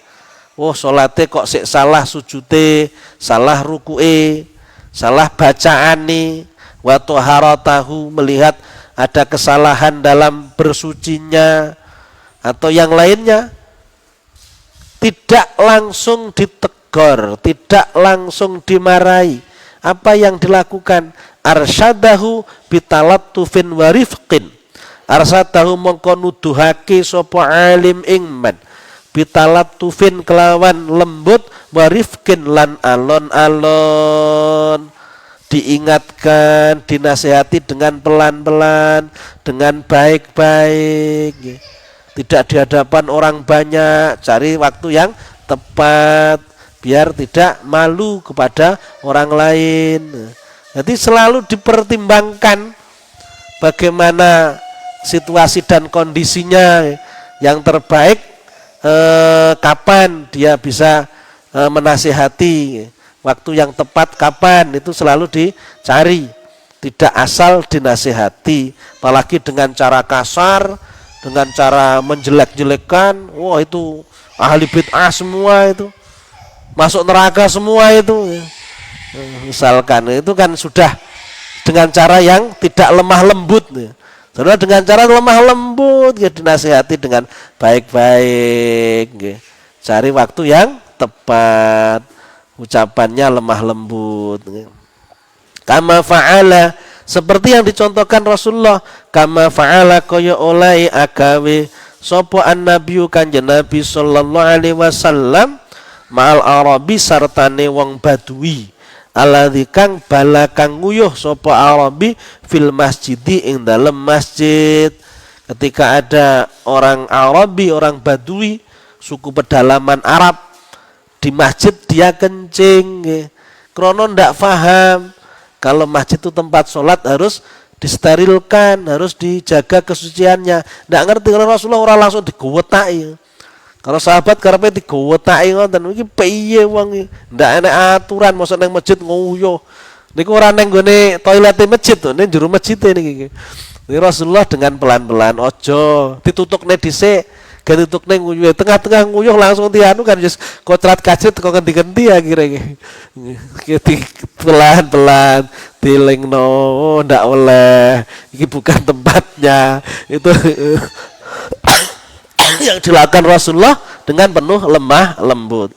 oh sholatnya kok sik salah sujute, salah ruku'e, salah bacaane, wa taharatahu melihat ada kesalahan dalam bersucinya atau yang lainnya, tidak langsung ditegur, tidak langsung dimarahi. Apa yang dilakukan? Arsyadahu bitalattufin wa rifqin. Arsyadahu mongko nuduhake sapa alim ingman bitalattufin kelawan lembut wa rifqin lan alon-alon. Diingatkan, dinasihati dengan pelan-pelan, dengan baik-baik. Tidak di hadapan orang banyak, cari waktu yang tepat biar tidak malu kepada orang lain. Jadi selalu dipertimbangkan bagaimana situasi dan kondisinya, yang terbaik kapan dia bisa menasihati, waktu yang tepat kapan, itu selalu dicari, tidak asal dinasihati, apalagi dengan cara kasar, dengan cara menjelek-jelekkan. Wah, itu ahli bid'ah semua, itu masuk neraka semua itu. Misalkan itu kan sudah dengan cara yang tidak lemah lembut. Saudara, dengan cara lemah lembut ya dinasihati dengan baik-baik. Cari waktu yang tepat, ucapannya lemah lembut. Kama fa'ala, seperti yang dicontohkan Rasulullah, kama fa'ala kaya oleh agawe sapa an-nabiyyu kanjeng Nabi sallallahu alaihi wasallam ma'al arabi sartane wong badui alladzi kang bala kang nguyuh sapa arabi fil masjidi ing dalem masjid. Ketika ada orang Arabi, orang Badui, suku pedalaman Arab, di masjid dia kencing, krono ndak paham kalau masjid itu tempat sholat harus disterilkan, harus dijaga kesuciannya. Ndak ngerti kalau Rasulullah orang langsung digowetaki. Kalau sahabat karepe digowetaki ngoten, iki piye wong iki? Ndak enek aturan mosok nang masjid nguyuh. Niku ora nang gone toilete masjid to, ning jero masjid niki. Ini Rasulullah dengan pelan-pelan, ojo ditutukne dhisik, gak tutukne nguyuh, tengah-tengah nguyuh langsung dianu kan wis kocrat kacit kok ganti-ganti akhire iki. Pelan-pelan dilingno, ndak oleh. Iki bukan tempatnya. Itu yang dilakukan Rasulullah dengan penuh lemah lembut.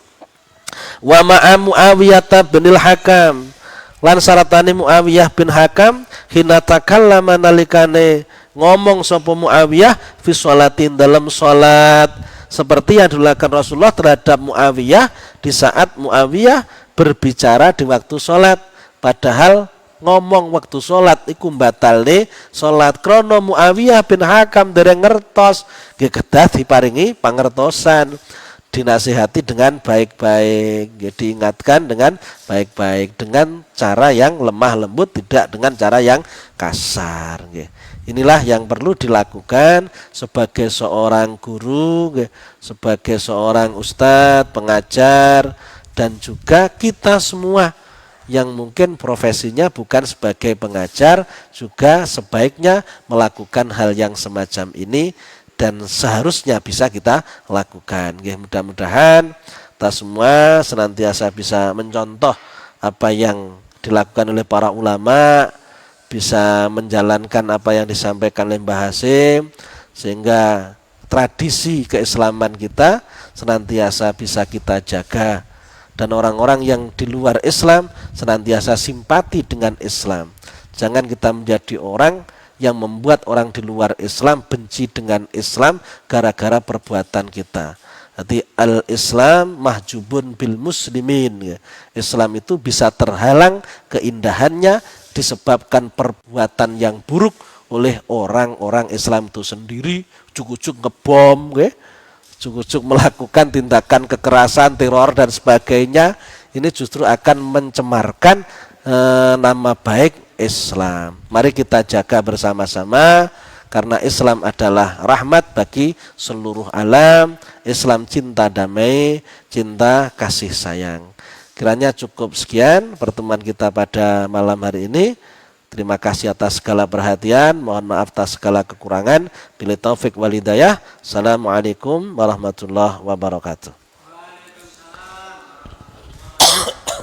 Wa ma'a Muawiyah bin Hakam, lan saratane Muawiyah bin Hakam hina takallama nalikane ngomong sapa Muawiyah fi sholatin dalam salat, seperti yang dilakukan Rasulullah terhadap Muawiyah di saat Muawiyah berbicara di waktu salat, padahal ngomong waktu sholat iku batalne sholat krono Muawiyah bin Hakam dereng ngertos, nggih kedah diparingi pangertosan, dinasihati dengan baik-baik, diingatkan dengan baik-baik, dengan cara yang lemah lembut, tidak dengan cara yang kasar. Inilah yang perlu dilakukan sebagai seorang guru, sebagai seorang ustadz, pengajar, dan juga kita semua yang mungkin profesinya bukan sebagai pengajar juga sebaiknya melakukan hal yang semacam ini, dan seharusnya bisa kita lakukan. Mudah-mudahan kita semua senantiasa bisa mencontoh apa yang dilakukan oleh para ulama, bisa menjalankan apa yang disampaikan oleh Mbah Hasyim, sehingga tradisi keislaman kita senantiasa bisa kita jaga. Dan orang-orang yang di luar Islam senantiasa simpati dengan Islam. Jangan kita menjadi orang yang membuat orang di luar Islam benci dengan Islam gara-gara perbuatan kita. Jadi al-Islam mahjubun bil muslimin. Islam itu bisa terhalang keindahannya disebabkan perbuatan yang buruk oleh orang-orang Islam itu sendiri. Ujuk-ujuk ngebom, ujuk-ujuk melakukan tindakan kekerasan, teror dan sebagainya. Ini justru akan mencemarkan nama baik Islam. Mari kita jaga bersama-sama, karena Islam adalah rahmat bagi seluruh alam. Islam cinta damai, cinta kasih sayang. Kiranya cukup sekian pertemuan kita pada malam hari ini. Terima kasih atas segala perhatian. Mohon maaf atas segala kekurangan. Billahi taufik wal hidayah. Assalamualaikum warahmatullahi wabarakatuh.